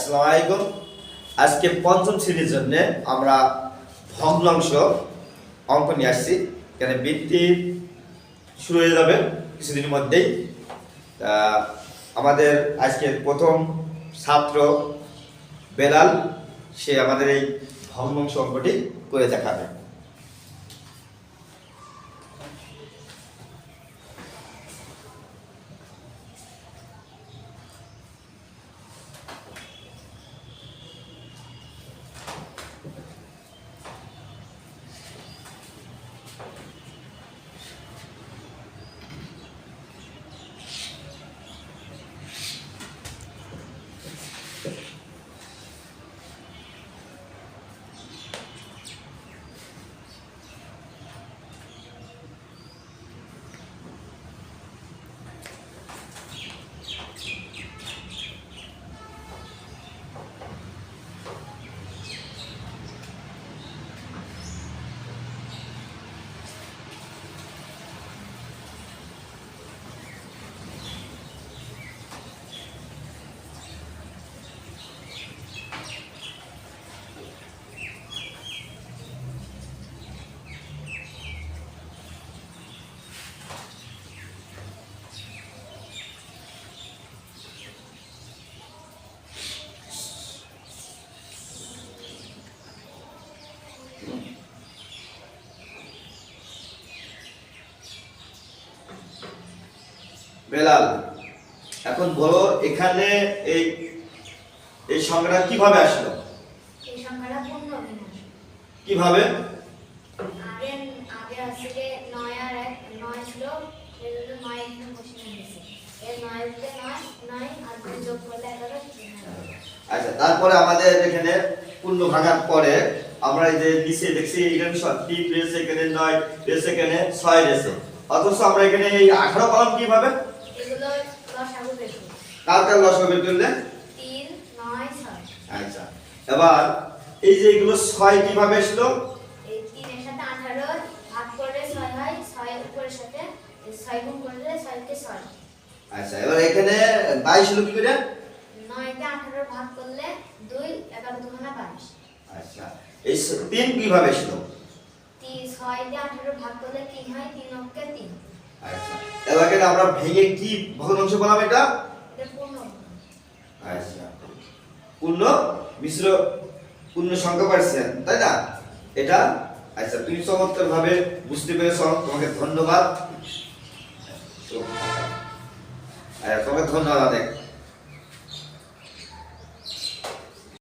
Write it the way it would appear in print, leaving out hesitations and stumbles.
আসসালামু আলাইকুম। আজকে পঞ্চম শ্রেণীর জন্য আমরা ভগ্নাংশ অঙ্ক নিয়ে আসছি। এখানে বৃত্তি শুরু হয়ে যাবে কিছুদিনের মধ্যেই। আমাদের আজকের প্রথম ছাত্র বেলাল, সে আমাদের এই ভগ্নাংশ অঙ্কটি করে দেখাবে। বেলাল, এখন বলো এখানে এই এই সংখ্যাটা কিভাবে আসলো? এই সংখ্যাটা পূর্ণ বিন্যাস। কিভাবে? আগে আগে আসলে 9 আর 1 9 ছিল, এর জন্য 9 এখানে বসিয়ে দিয়েছি। এর 9 তে 9 9 আর 2 যোগ করলে 11। আচ্ছা, তারপরে আমাদের এখানে পূর্ণ ভাঙার পরে আমরা এই যে নিচে দেখছি এখানে 3 রয়েছে, এখানে 9 রয়েছে, এখানে 6 রয়েছে, অথচ আমরা এখানে এই 18 কলম কিভাবে? এগুলো লসাগু বের করব। কার লসাগু বের করলে? 3 9 6। আচ্ছা, এবার এই যে এগুলো 6 কিভাবে আসলো? এই 3 এর সাথে 18 ভাগ করলে 6 হয়, 6 এর উপরের সাথে 6 গুণ করলে 6 কে 6। আচ্ছা, এবার এখানে 22 হলো কি করে? 9 তে 18 ভাগ করলে 2 11 দুগুণা 22। আচ্ছা, এই 3 কিভাবে আসলো? 6 তে 18 ভাগ করলে 3 হয়, 3 অঙ্কে 3। আচ্ছা, এবার এখানে আমরা ভেঙে কি ভগ্নাংশ বললাম এটা? এটা পূর্ণ। আচ্ছা, পূর্ণ মিশ্র পূর্ণ সংখ্যা পাচ্ছেন, তাই না? এটা আচ্ছা, তুমি চমৎকার ভাবে বুঝতে পেরেছো, তোমাকে ধন্যবাদ। তোমাকে ধন্যবাদ।